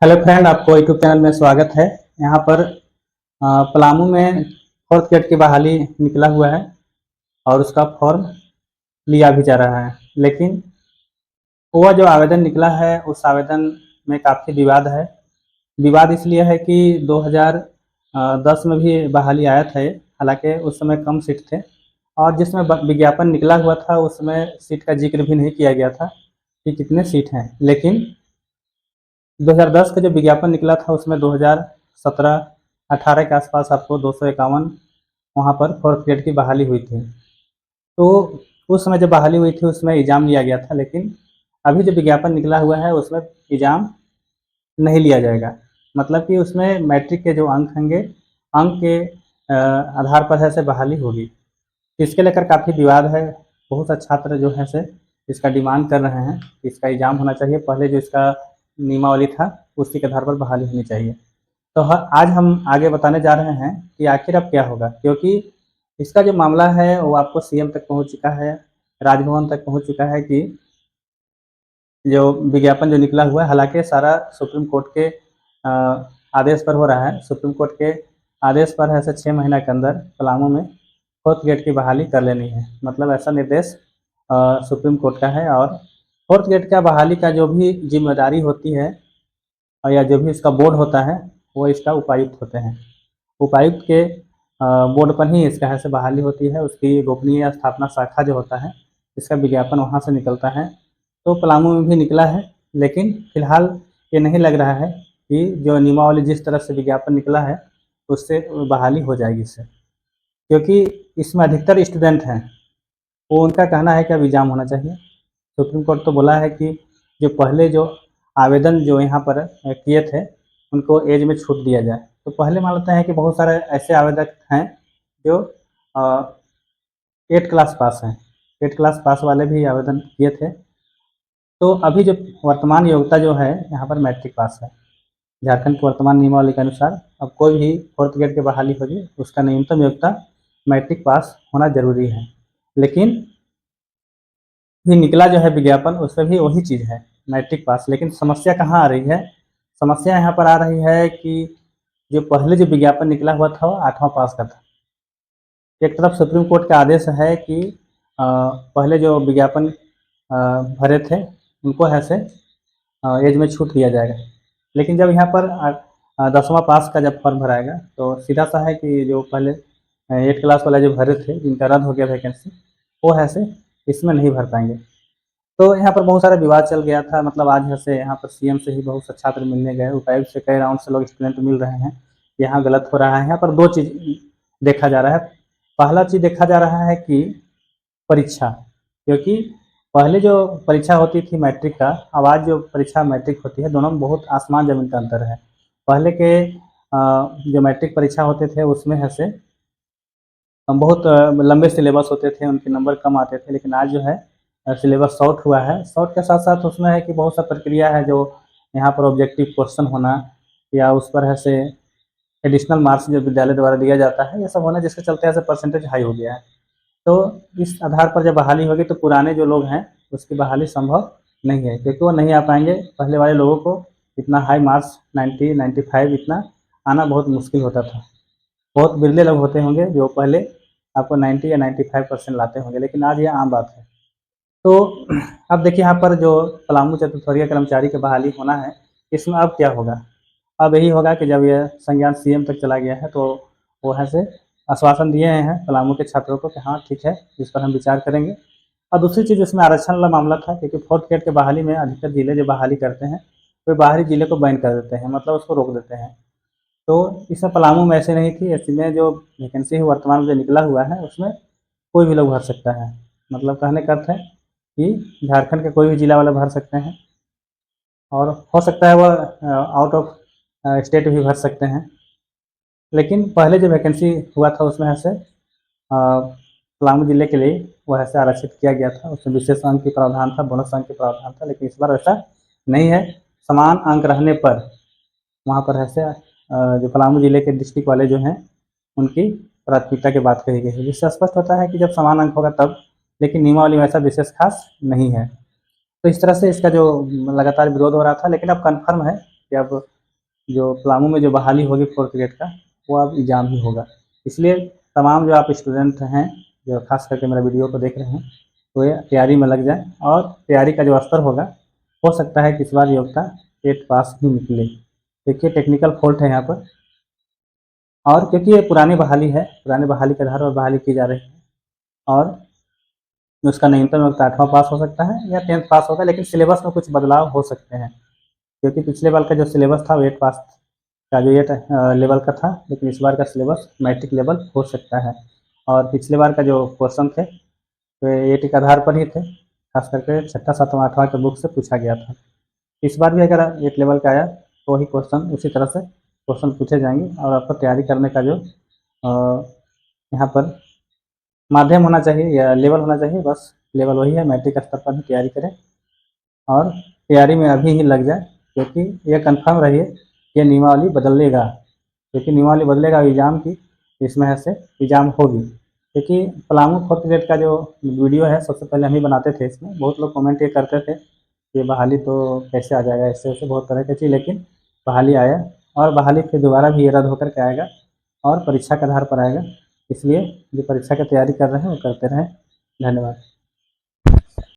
Hello friend, आपको YouTube channel में स्वागत है। यहाँ पर पलामू में फोर्थ ग्रेड की बहाली निकला हुआ है और उसका फॉर्म लिया भी जा रहा है। लेकिन वह जो आवेदन निकला है उस आवेदन में काफ़ी विवाद है। विवाद इसलिए है कि 2010 में भी बहाली आया था, हालांकि उस समय कम सीट थे और जिसमें विज्ञापन निकला हुआ था उसमें सीट का जिक्र भी नहीं किया गया था कि कितने सीट हैं। लेकिन 2010 का जो विज्ञापन निकला था उसमें 2017-18 के आसपास आपको 251 वहाँ पर फोर्थ ग्रेड की बहाली हुई थी। तो उस समय जब बहाली हुई थी उसमें एग्ज़ाम लिया गया था, लेकिन अभी जो विज्ञापन निकला हुआ है उसमें एग्ज़ाम नहीं लिया जाएगा। मतलब कि उसमें मैट्रिक के जो अंक होंगे, अंक के आधार पर है से बहाली होगी। इसके लेकर काफ़ी विवाद है। बहुत से छात्र जो है से इसका डिमांड कर रहे हैं कि इसका एग्ज़ाम होना चाहिए, पहले जो इसका नियमावली था उसी के आधार पर बहाली होनी चाहिए। तो आज हम आगे बताने जा रहे हैं कि आखिर अब क्या होगा, क्योंकि इसका जो मामला है वो आपको सीएम तक पहुंच चुका है, राजभवन तक पहुंच चुका है कि जो विज्ञापन जो निकला हुआ है, हालांकि सारा सुप्रीम कोर्ट के आदेश पर हो रहा है। सुप्रीम कोर्ट के आदेश पर है 6 महीना के अंदर पलामू में फोर्थ ग्रेड की बहाली कर लेनी है। मतलब ऐसा निर्देश सुप्रीम कोर्ट का है। और फोर्थ ग्रेड का बहाली का जो भी जिम्मेदारी होती है या जो भी इसका बोर्ड होता है वो इसका उपायुक्त होते हैं। उपायुक्त के बोर्ड पर ही इसका है से बहाली होती है। उसकी गोपनीय स्थापना शाखा जो होता है इसका विज्ञापन वहाँ से निकलता है। तो पलामू में भी निकला है, लेकिन फिलहाल ये नहीं लग रहा है कि जो नियमावली जिस तरह से विज्ञापन निकला है उससे बहाली हो जाएगी इससे, क्योंकि इसमें अधिकतर स्टूडेंट हैं। वो उनका कहना है कि अब एग्ज़ाम होना चाहिए। सुप्रीम कोर्ट तो बोला है कि जो पहले जो आवेदन जो यहाँ पर किए थे उनको एज में छूट दिया जाए। तो पहले मान लेते हैं कि बहुत सारे ऐसे आवेदक हैं जो 8 क्लास पास हैं, 8 क्लास पास वाले भी आवेदन किए थे। तो अभी जो वर्तमान योग्यता जो है यहाँ पर मैट्रिक पास है। झारखंड के वर्तमान नियमावली के अनुसार अब कोई भी फोर्थ ग्रेड की बहाली होगी उसका न्यूनतम योग्यता मैट्रिक पास होना जरूरी है। लेकिन भी निकला जो है विज्ञापन उसमें भी वही चीज़ है, मैट्रिक पास। लेकिन समस्या कहाँ आ रही है? समस्या यहाँ पर आ रही है कि जो पहले जो विज्ञापन निकला हुआ था वो 8वां पास का था। एक तरफ सुप्रीम कोर्ट का आदेश है कि पहले जो विज्ञापन भरे थे उनको है से एज में छूट दिया जाएगा। लेकिन जब यहाँ पर 10वां पास का जब फॉर्म भराएगा तो सीधा सा है कि जो पहले 8 क्लास वाला जो भरे थे जिनका रद्द हो गया वैकेंसी, वो है से इसमें नहीं भर पाएंगे। तो यहाँ पर बहुत सारा विवाद चल गया था। मतलब आज जैसे यहाँ पर सीएम से ही बहुत से छात्र मिलने गए, उपायुक्त से कई राउंड से लोग स्टूडेंट मिल रहे हैं। यहाँ गलत हो रहा है। यहाँ पर 2 चीज़ देखा जा रहा है। पहला चीज़ देखा जा रहा है कि परीक्षा, क्योंकि पहले जो परीक्षा होती थी मैट्रिक का, अब आज जो परीक्षा मैट्रिक होती है, दोनों में बहुत आसमान ज़मीन का अंतर है। पहले के जो मैट्रिक परीक्षा होते थे उसमें है से बहुत लंबे सिलेबस होते थे, उनके नंबर कम आते थे। लेकिन आज जो है सिलेबस शॉर्ट हुआ है। शॉर्ट के साथ साथ उसमें है कि बहुत सा प्रक्रिया है जो यहाँ पर ऑब्जेक्टिव क्वेश्चन होना या उस पर है से एडिशनल मार्क्स जो विद्यालय द्वारा दिया जाता है, ये सब होना, जिसके चलते ऐसे परसेंटेज हाई हो गया है। तो इस आधार पर जब बहाली होगी तो पुराने जो लोग हैं उसकी बहाली संभव नहीं है, क्योंकि वो नहीं आ पाएंगे। पहले वाले लोगों को इतना हाई मार्क्स 90, 95 इतना आना बहुत मुश्किल होता था। बहुत बिरले लोग होते होंगे जो पहले आपको 90 या 95% लाते होंगे, लेकिन आज ये आम बात है। तो अब देखिए यहाँ पर जो पलामू चतुर्थीय कर्मचारी की बहाली होना है, इसमें अब क्या होगा? अब यही होगा कि जब यह संज्ञान सीएम तक चला गया है तो वो है से आश्वासन दिए हैं पलामू के छात्रों को कि हाँ ठीक है, इस पर हम विचार करेंगे। और दूसरी चीज़ इसमें आरक्षण वाला मामला था, क्योंकि फोर्थ ग्रेड के बहाली में अधिकतर जिले जो बहाली करते हैं वे बाहरी जिले को बैन कर देते हैं, मतलब उसको रोक देते हैं। तो इसमें पलामू में ऐसे नहीं थी। ऐसे में जो वैकेंसी है वर्तमान में जो निकला हुआ है उसमें कोई भी लोग भर सकता है। मतलब कहने का अर्थ है कि झारखंड के कोई भी जिला वाला भर सकते हैं और हो सकता है वह आउट ऑफ स्टेट भी भर सकते हैं। लेकिन पहले जो वैकेंसी हुआ था उसमें ऐसे पलामू जिले के लिए वह ऐसे आरक्षित किया गया था। उसमें विशेष अंक की प्रावधान था, बोनस अंक की प्रावधान था। लेकिन इस बार ऐसा नहीं है। समान अंक रहने पर वहाँ पर ऐसे जो पलामू जिले के डिस्ट्रिक्ट वाले जो हैं उनकी प्राथमिकता की बात कही गई है, जिससे स्पष्ट होता है कि जब समान अंक होगा तब। लेकिन नियमावली में ऐसा विशेष खास नहीं है। तो इस तरह से इसका जो लगातार विरोध हो रहा था, लेकिन अब कन्फर्म है कि अब जो पलामू में जो बहाली होगी 4th ग्रेड का, वो अब एग्ज़ाम ही होगा। इसलिए तमाम जो आप स्टूडेंट हैं, जो ख़ास करके मेरा वीडियो को देख रहे हैं, तो ये तैयारी में लग जाएँ और तैयारी का जो स्तर होगा, हो सकता है कि इस बार योग्यता 8 पास ही निकले। देखिए टेक्निकल फ़ॉल्ट है यहाँ पर, और क्योंकि ये पुरानी बहाली है, पुरानी बहाली के आधार पर बहाली की जा रही है, और उसका न्यूनतम योग्यता 8वां पास हो सकता है या 10th पास होगा, लेकिन सिलेबस में कुछ बदलाव हो सकते हैं, क्योंकि पिछले बार का जो सिलेबस था वो 8 पास का जो 8 लेवल का था, लेकिन इस बार का सिलेबस मैट्रिक लेवल हो सकता है। और पिछले बार का जो क्वेश्चन थे, तो 8 के आधार पर ही थे, खास करके 6ठा, 7वां, 8वां के बुक से पूछा गया था। इस बार भी अगर 8 लेवल का आया तो वही क्वेश्चन उसी तरह से क्वेश्चन पूछे जाएंगे, और आपको तैयारी करने का जो यहाँ पर माध्यम होना चाहिए या लेवल होना चाहिए, बस लेवल वही है, मैट्रिक स्तर पर ही तैयारी करें और तैयारी में अभी ही लग जाए, क्योंकि ये कन्फर्म रहिए कि नियमावली बदलेगा, क्योंकि नियमावली बदलेगा एग्ज़ाम की, इसमें से एग्ज़ाम होगी। क्योंकि पलामू 4th ग्रेड का जो वीडियो है, सबसे पहले हम ही बनाते थे, इसमें बहुत लोग कमेंट ये करते थे कि बहाली तो कैसे आ जाएगा, ऐसे ऐसे बहुत तरह की चीज़, लेकिन बहाली आया, और बहाली फिर दोबारा भी ये रद्द होकर के आएगा और परीक्षा के आधार पर आएगा। इसलिए जो परीक्षा की तैयारी कर रहे हैं वो करते रहें। धन्यवाद।